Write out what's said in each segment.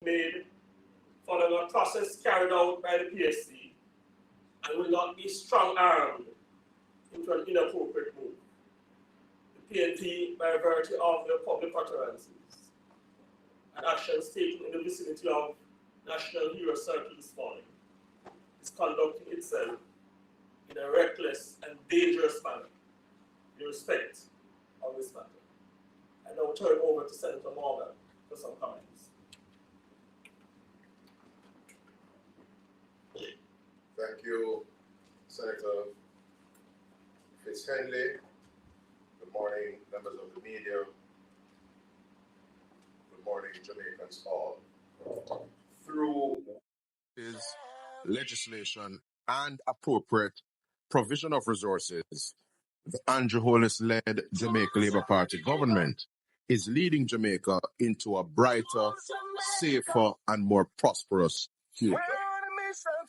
made following a process carried out by the PSC and will not be strong-armed into an inappropriate move. The PNP, by virtue of their public utterances and actions taken in the vicinity of National Hero Circle this morning, is conducting itself in a reckless and dangerous manner in respect of this matter. I now turn over to Senator Morgan for some comments. Thank you, Senator Fitz-Henley. Good morning, members of the media. Good morning, Jamaicans all. Through is legislation and appropriate provision of resources, the Andrew Holness-led Jamaica Labour Party government is leading Jamaica into a brighter, safer, and more prosperous future.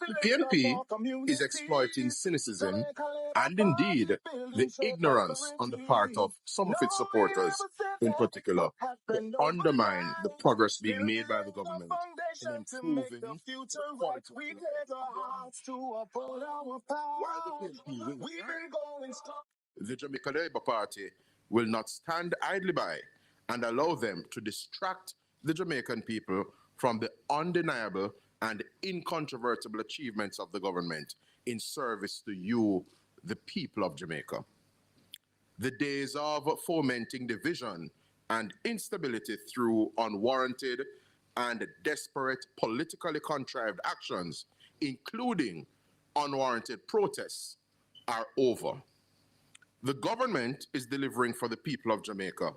The PNP is exploiting cynicism and indeed the ignorance on the part of some of its supporters in particular to undermine the progress being made by the government in improving the quality of life. While the PNP will the Jamaica Labour Party will not stand idly by and allow them to distract the Jamaican people from the undeniable and incontrovertible achievements of the government in service to you, the people of Jamaica. The days of fomenting division and instability through unwarranted and desperate politically contrived actions, including unwarranted protests, are over. The government is delivering for the people of Jamaica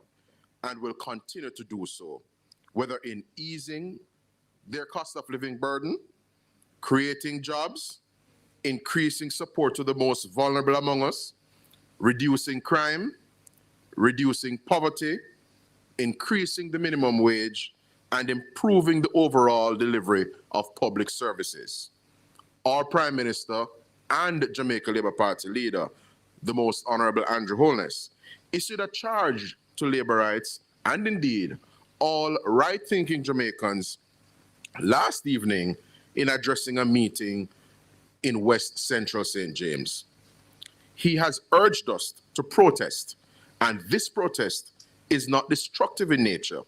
and will continue to do so, whether in easing their cost of living burden, creating jobs, increasing support to the most vulnerable among us, reducing crime, reducing poverty, increasing the minimum wage, and improving the overall delivery of public services. Our Prime Minister and Jamaica Labour Party leader, the Most Honourable Andrew Holness, issued a charge to Labourites and indeed all right-thinking Jamaicans last evening in addressing a meeting in West Central St. James. He has urged us to protest, and this protest is not destructive in nature.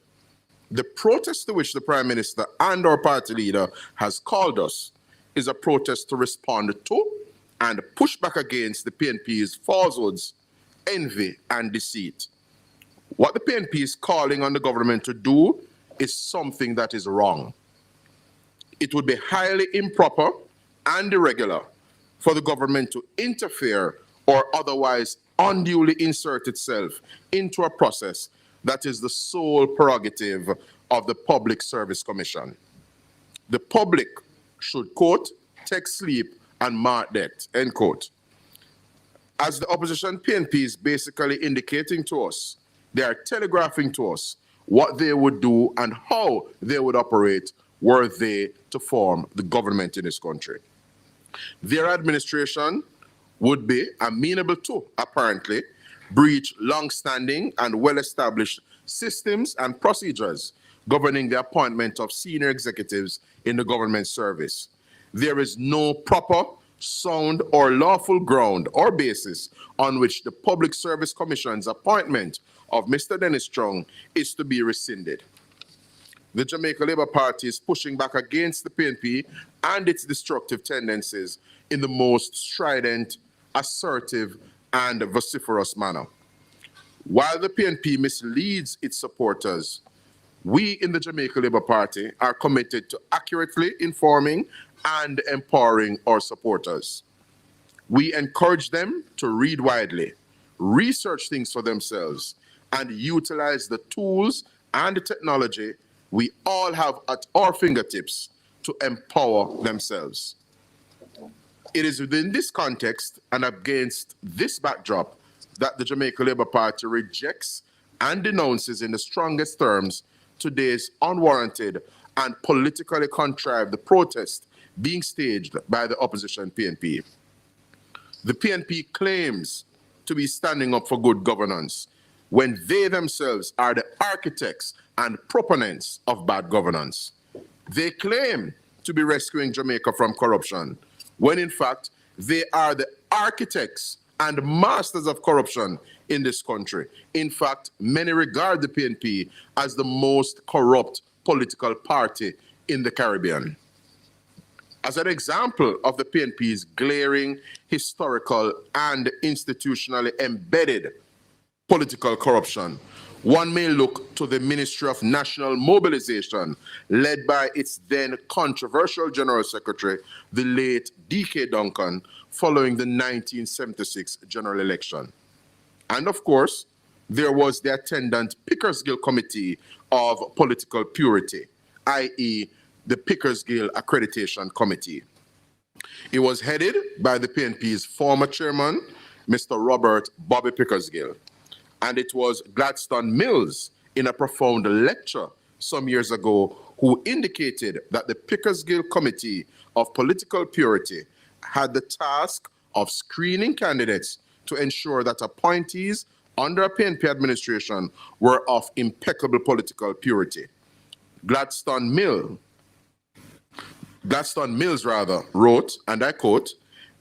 The protest to which the Prime Minister and our party leader has called us is a protest to respond to and push back against the PNP's falsehoods, envy, and deceit. What the PNP is calling on the government to do is something that is wrong. It would be highly improper and irregular for the government to interfere or otherwise unduly insert itself into a process that is the sole prerogative of the Public Service Commission. The public should, quote, take sleep and mark death, end quote. As the opposition PNP is basically indicating to us, they are telegraphing to us what they would do and how they would operate were they to form the government in this country. Their administration would be amenable to, apparently, breach long-standing and well-established systems and procedures governing the appointment of senior executives in the government service. There is no proper, sound, or lawful ground or basis on which the Public Service Commission's appointment of Mr. Dennis Strong is to be rescinded. The Jamaica Labour Party is pushing back against the PNP and its destructive tendencies in the most strident, assertive, and vociferous manner. While the PNP misleads its supporters, we in the Jamaica Labour Party are committed to accurately informing and empowering our supporters. We encourage them to read widely, research things for themselves, and utilize the tools and the technology we all have at our fingertips to empower themselves. It is within this context and against this backdrop that the Jamaica Labour Party rejects and denounces in the strongest terms today's unwarranted and politically contrived protest being staged by the opposition PNP. The PNP claims to be standing up for good governance when they themselves are the architects and proponents of bad governance. They claim to be rescuing Jamaica from corruption, when in fact, they are the architects and masters of corruption in this country. In fact, many regard the PNP as the most corrupt political party in the Caribbean. As an example of the PNP's glaring historical and institutionally embedded political corruption, one may look to the Ministry of National Mobilization, led by its then controversial General Secretary, the late D.K. Duncan, following the 1976 general election. And of course, there was the attendant Pickersgill Committee of Political Purity, i.e., the Pickersgill Accreditation Committee. It was headed by the PNP's former chairman, Mr. Robert Bobby Pickersgill. And it was Gladstone Mills, in a profound lecture some years ago, who indicated that the Pickersgill Committee of Political Purity had the task of screening candidates to ensure that appointees under a PNP administration were of impeccable political purity. Gladstone Mills wrote, and I quote,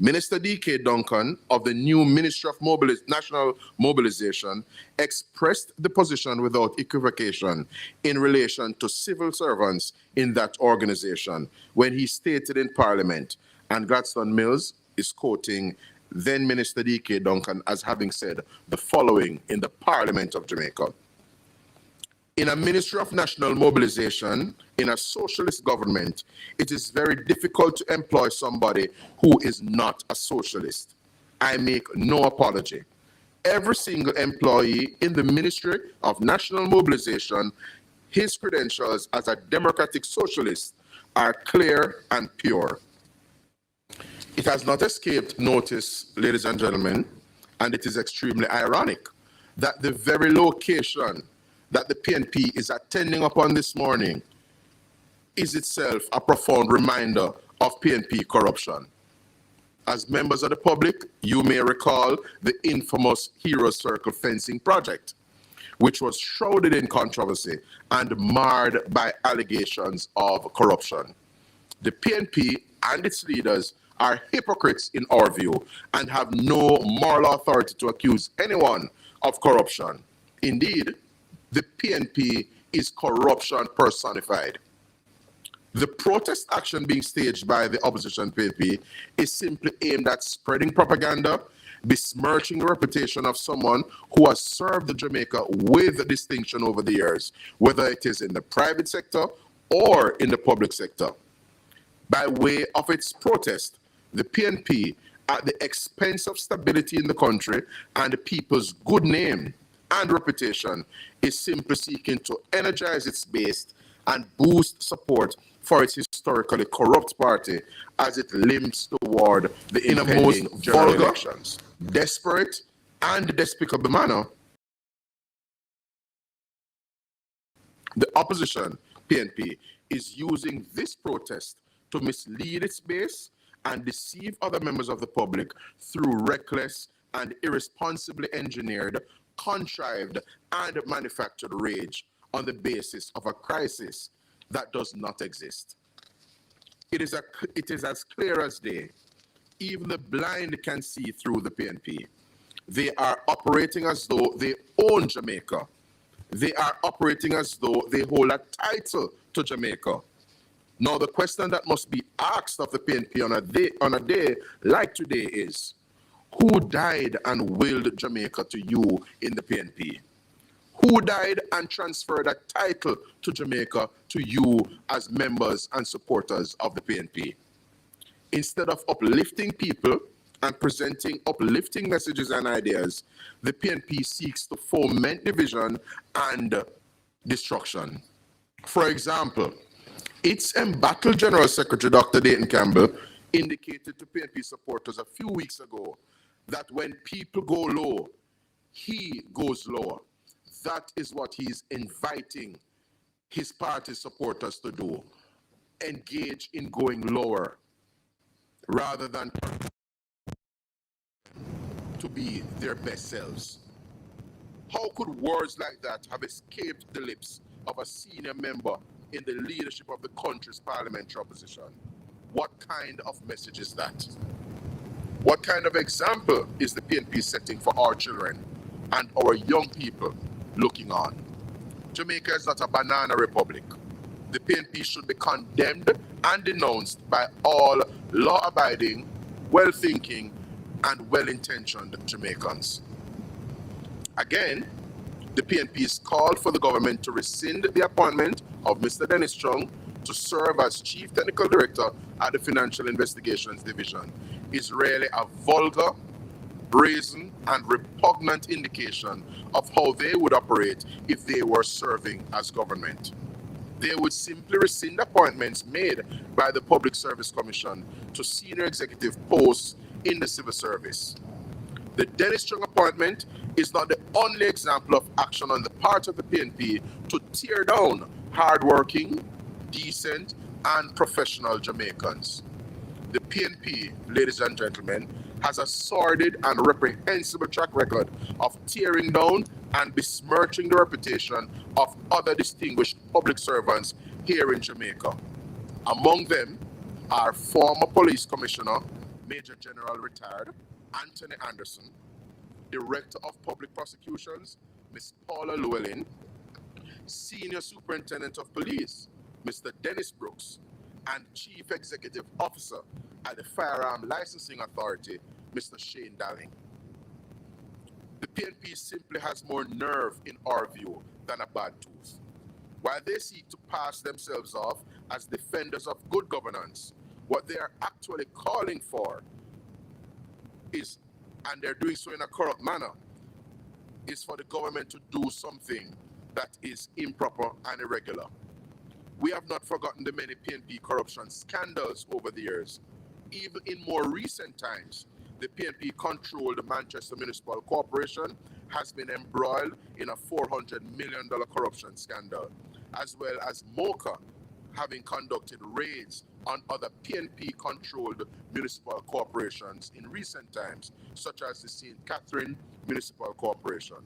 Minister D.K. Duncan of the new Ministry of National Mobilization expressed the position without equivocation in relation to civil servants in that organization when he stated in Parliament, and Gladstone Mills is quoting then Minister D.K. Duncan as having said the following in the Parliament of Jamaica. In a Ministry of National Mobilization, in a socialist government, it is very difficult to employ somebody who is not a socialist. I make no apology. Every single employee in the Ministry of National Mobilization, his credentials as a democratic socialist are clear and pure. It has not escaped notice, ladies and gentlemen, and it is extremely ironic that the very location that the PNP is attending upon this morning is itself a profound reminder of PNP corruption. As members of the public, you may recall the infamous Hero Circle fencing project, which was shrouded in controversy and marred by allegations of corruption. The PNP and its leaders are hypocrites in our view and have no moral authority to accuse anyone of corruption. Indeed, the PNP is corruption personified. The protest action being staged by the opposition PNP is simply aimed at spreading propaganda, besmirching the reputation of someone who has served Jamaica with distinction over the years, whether it is in the private sector or in the public sector. By way of its protest, the PNP, at the expense of stability in the country and the people's good name and reputation, is simply seeking to energize its base and boost support for its historically corrupt party as it limps toward the impending general elections. Desperate and despicable manner, the opposition, PNP, is using this protest to mislead its base and deceive other members of the public through reckless and irresponsibly engineered, contrived, and manufactured rage on the basis of a crisis that does not exist. It is as clear as day. Even the blind can see through the PNP. They are operating as though they own Jamaica. They are operating as though they hold a title to Jamaica. Now, the question that must be asked of the PNP on a day like today is, who died and willed Jamaica to you in the PNP? Who died and transferred a title to Jamaica to you as members and supporters of the PNP? Instead of uplifting people and presenting uplifting messages and ideas, the PNP seeks to foment division and destruction. For example, its embattled General Secretary, Dr. Dayton Campbell, indicated to PNP supporters a few weeks ago that when people go low, he goes lower. That is what he's inviting his party supporters to do. Engage in going lower rather than to be their best selves. How could words like that have escaped the lips of a senior member in the leadership of the country's parliamentary opposition. What kind of message is that? What kind of example is the PNP setting for our children and our young people looking on? Jamaica is not a banana republic. The PNP should be condemned and denounced by all law-abiding, well-thinking, and well-intentioned Jamaicans. Again, the PNP has called for the government to rescind the appointment of Mr. Dennis Strong to serve as Chief Technical Director at the Financial Investigations Division. Is really a vulgar, brazen, and repugnant indication of how they would operate if they were serving as government. They would simply rescind appointments made by the Public Service Commission to senior executive posts in the civil service. The Dennis Strong appointment is not the only example of action on the part of the PNP to tear down hardworking, decent, and professional Jamaicans. The PNP, ladies and gentlemen, has a sordid and reprehensible track record of tearing down and besmirching the reputation of other distinguished public servants here in Jamaica. Among them are former Police Commissioner, Major General retired Anthony Anderson, Director of Public Prosecutions, Ms. Paula Llewellyn, Senior Superintendent of Police, Mr. Dennis Brooks, and Chief Executive Officer at the Firearm Licensing Authority, Mr. Shane Dalling. The PNP simply has more nerve, in our view, than a bad tooth. While they seek to pass themselves off as defenders of good governance, what they are actually calling for is, and they're doing so in a corrupt manner, is for the government to do something that is improper and irregular. We have not forgotten the many PNP corruption scandals over the years. Even in more recent times, the PNP-controlled Manchester Municipal Corporation has been embroiled in a $400 million corruption scandal, as well as MOCA having conducted raids on other PNP-controlled municipal corporations in recent times, such as the St. Catherine Municipal Corporation.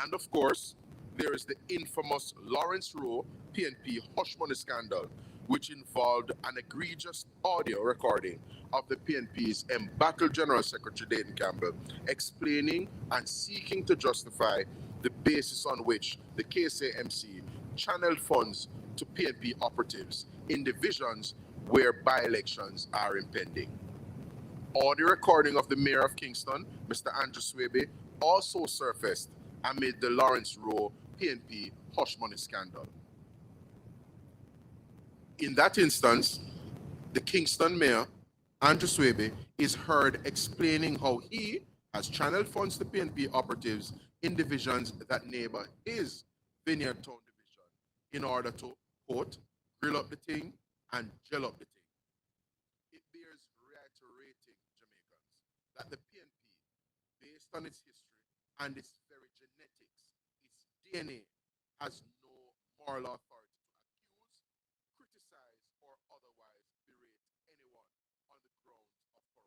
And of course, there is the infamous Lawrence Rowe PNP hush money scandal, which involved an egregious audio recording of the PNP's embattled General Secretary Dayton Campbell explaining and seeking to justify the basis on which the KSAMC channeled funds to PNP operatives in divisions where by-elections are impending. Audio recording of the Mayor of Kingston, Mr. Andrew Swaby, also surfaced amid the Lawrence Rowe PNP hush money scandal. In that instance, the Kingston Mayor, Andrew Swaby, is heard explaining how he has channeled funds to PNP operatives in divisions that neighbor his Vineyard Town division in order to, quote, grill up the thing and gel up the thing. It bears reiterating, Jamaicans, that the PNP, based on its history and its very genetics, its DNA, has no moral authority to accuse, criticize, or otherwise berate anyone on the grounds of corruption.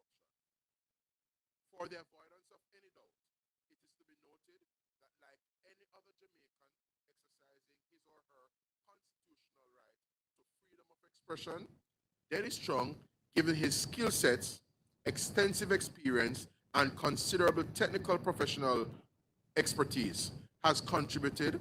For the avoidance of any doubt, it is to be noted that like any other Jamaican exercising his or her constitutional right to freedom of expression, Dennis Strong, given his skill sets, extensive experience, and considerable technical professional expertise, has contributed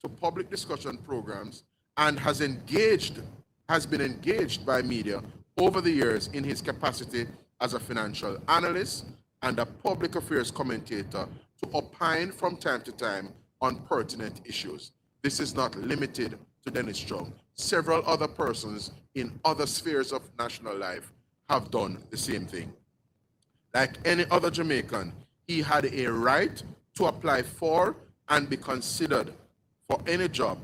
to public discussion programs and has been engaged by media over the years in his capacity as a financial analyst and a public affairs commentator to opine from time to time on pertinent issues. This is not limited to Dennis Strong. Several other persons in other spheres of national life have done the same thing. Like any other Jamaican, he had a right to apply for and be considered for any job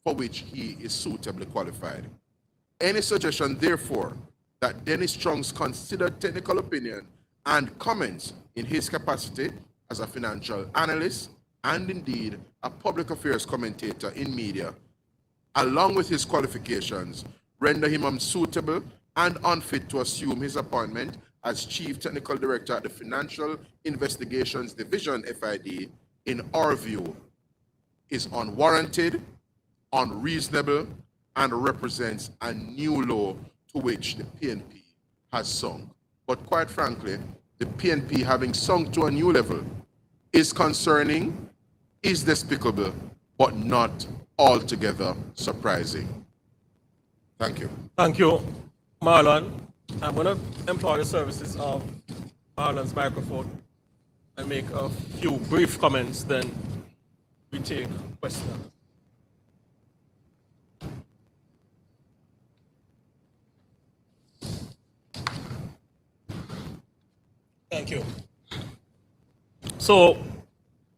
for which he is suitably qualified. Any suggestion, therefore, that Dennis Strong's considered technical opinion and comments in his capacity as a financial analyst and indeed a public affairs commentator in media, along with his qualifications, render him unsuitable and unfit to assume his appointment as Chief Technical Director at the Financial Investigations Division, FID, in our view, is unwarranted, unreasonable and represents a new low to which the PNP has sunk. But quite frankly, the PNP having sunk to a new level is concerning, is despicable, but not altogether surprising. Thank you. Thank you, Marlon. I'm going to employ the services of Marlon's microphone and make a few brief comments, then we take questions. Thank you. So,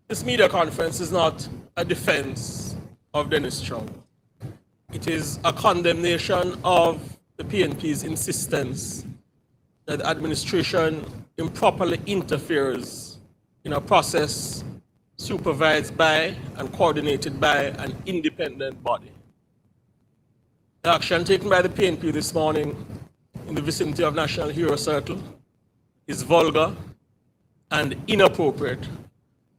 this media conference is not a defense of Dennis Chong. It is a condemnation of the PNP's insistence that the administration improperly interferes in a process supervised by and coordinated by an independent body. The action taken by the PNP this morning in the vicinity of National Hero Circle is vulgar and inappropriate,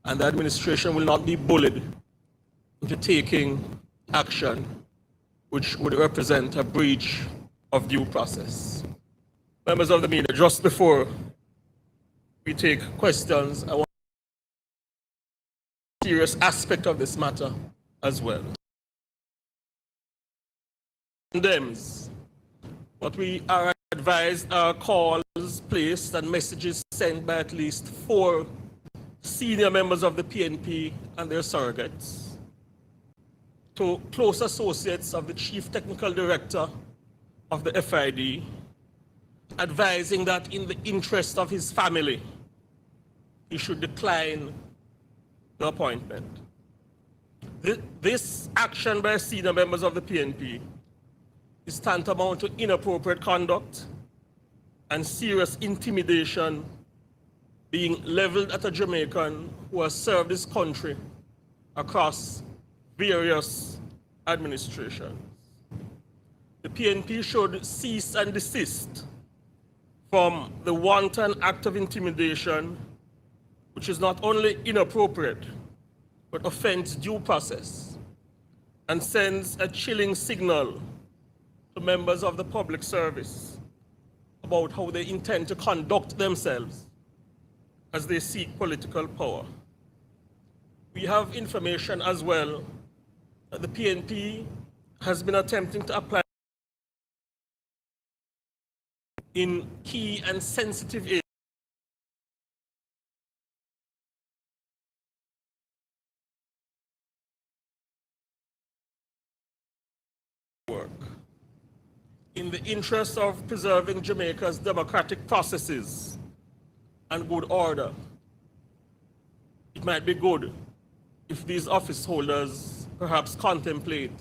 and the administration will not be bullied into taking action which would represent a breach of due process. Members of the media, just before we take questions, I want a serious aspect of this matter as well. Condemns what we are advised are calls placed and messages sent by at least 4 senior members of the PNP and their surrogates to close associates of the Chief Technical Director of the FID, advising that in the interest of his family, he should decline the appointment. This action by senior members of the PNP is tantamount to inappropriate conduct and serious intimidation being leveled at a Jamaican who has served his country across various administrations. The PNP should cease and desist from the wanton act of intimidation, which is not only inappropriate, but offends due process and sends a chilling signal to members of the public service about how they intend to conduct themselves as they seek political power. We have information as well that the PNP has been attempting to apply in key and sensitive areas work in the interest of preserving Jamaica's democratic processes and good order. It might be good if these office holders perhaps contemplate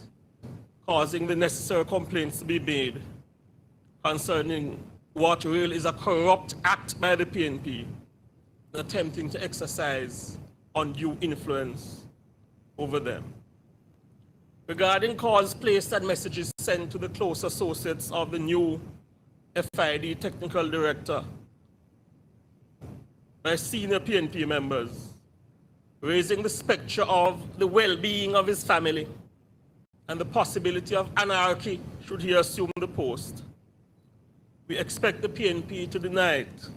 causing the necessary complaints to be made concerning what really is a corrupt act by the PNP attempting to exercise undue influence over them. Regarding calls placed and messages sent to the close associates of the new FID technical director by senior PNP members, raising the spectre of the well-being of his family and the possibility of anarchy should he assume the post. We expect the PNP to deny it,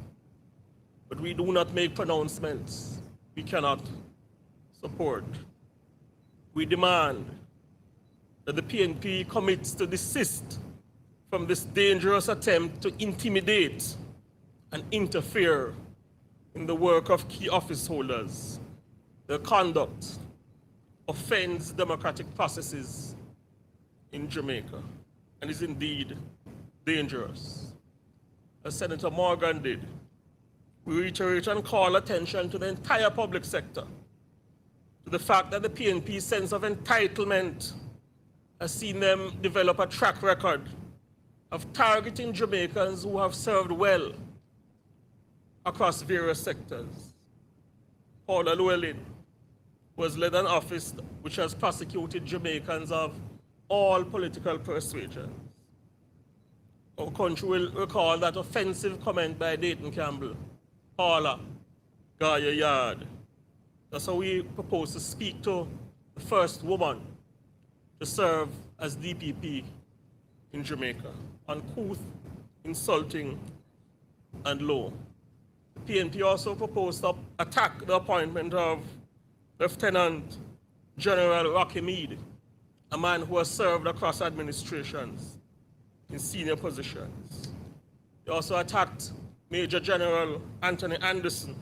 but we do not make pronouncements we cannot support. We demand that the PNP commits to desist from this dangerous attempt to intimidate and interfere in the work of key office holders. Their conduct offends democratic processes in Jamaica and is indeed dangerous. As Senator Morgan did, we reiterate and call attention to the entire public sector to the fact that the PNP's sense of entitlement has seen them develop a track record of targeting Jamaicans who have served well across various sectors. Paula Llewellyn was led an office which has prosecuted Jamaicans of all political persuasions. Our country will recall that offensive comment by Dayton Campbell, Paula, Gaia Yard. That's how we propose to speak to the first woman to serve as DPP in Jamaica. Uncouth, insulting, and low. The PNP also proposed to attack the appointment of Lieutenant General Rocky Meade, a man who has served across administrations in senior positions. They also attacked Major General Anthony Anderson,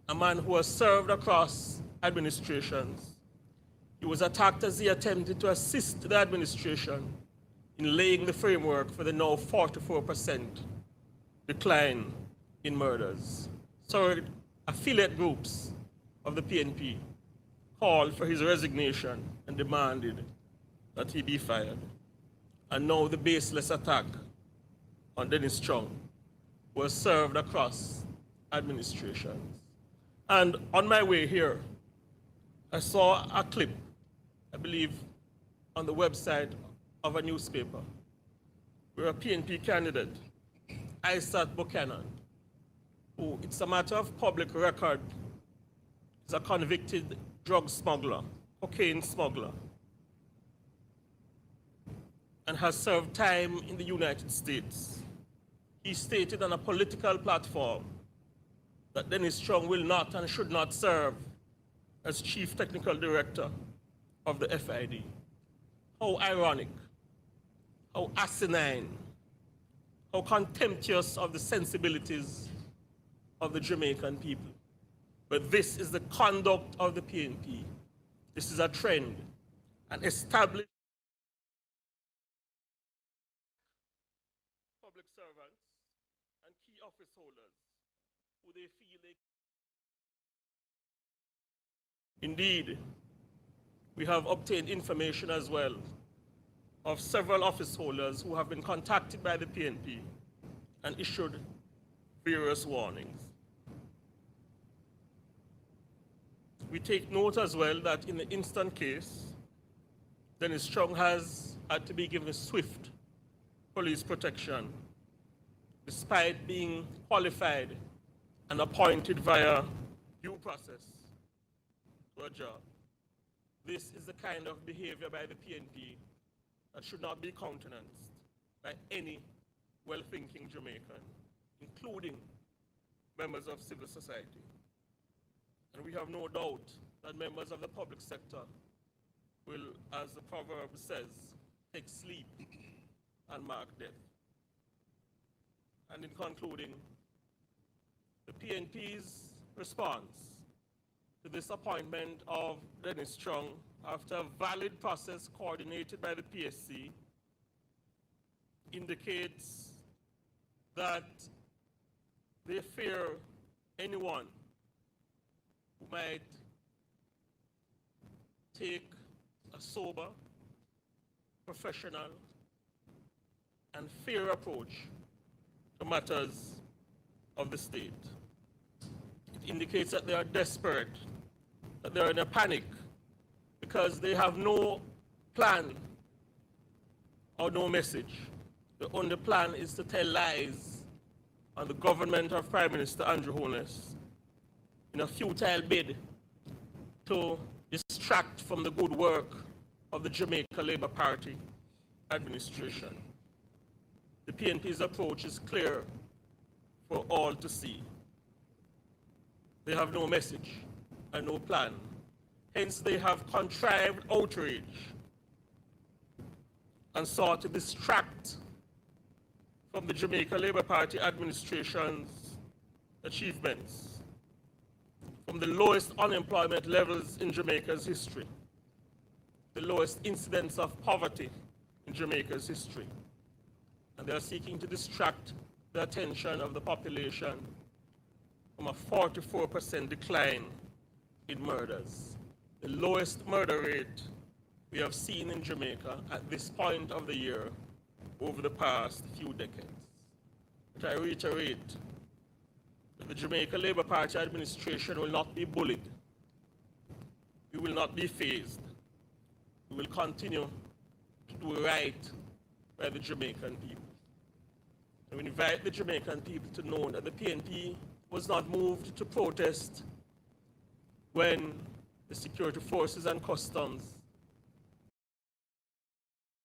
a man who has served across administrations. He was attacked as he attempted to assist the administration in laying the framework for the now 44% decline in murders. So affiliate groups of the PNP called for his resignation and demanded that he be fired. And now the baseless attack on Dennis Strong was served across administrations. And on my way here, I saw a clip, I believe, on the website of a newspaper, where a PNP candidate, Isaac Buchanan, who, it's a matter of public record, is a convicted drug smuggler, cocaine smuggler, and has served time in the United States. He stated on a political platform that Dennis Strong will not and should not serve as Chief Technical Director of the FID. How ironic, how asinine, how contemptuous of the sensibilities of the Jamaican people. But this is the conduct of the PNP. This is a trend, an established public servants and key office holders who they feel they... Indeed, we have obtained information as well of several office holders who have been contacted by the PNP and issued various warnings. We take note as well that in the instant case, Dennis Strong has had to be given swift police protection despite being qualified and appointed via due process to a job. This is the kind of behavior by the PNP that should not be countenanced by any well-thinking Jamaican, including members of civil society. And we have no doubt that members of the public sector will, as the proverb says, take sleep and mark death. And in concluding, the PNP's response to this appointment of Dennis Strong after a valid process coordinated by the PSC indicates that they fear anyone who might take a sober, professional, and fair approach to matters of the state. It indicates that they are desperate, that they are in a panic, because they have no plan or no message. The only plan is to tell lies on the government of Prime Minister Andrew Holness in a futile bid to distract from the good work of the Jamaica Labour Party administration. The PNP's approach is clear for all to see. They have no message and no plan. Hence, they have contrived outrage and sought to distract from the Jamaica Labour Party administration's achievements, from the lowest unemployment levels in Jamaica's history, the lowest incidence of poverty in Jamaica's history. And they are seeking to distract the attention of the population from a 44% decline in murders, the lowest murder rate we have seen in Jamaica at this point of the year over the past few decades. But I reiterate that the Jamaica Labour Party administration will not be bullied. We will not be phased. We will continue to do right by the Jamaican people. And we invite the Jamaican people to know that the PNP was not moved to protest when the security forces and customs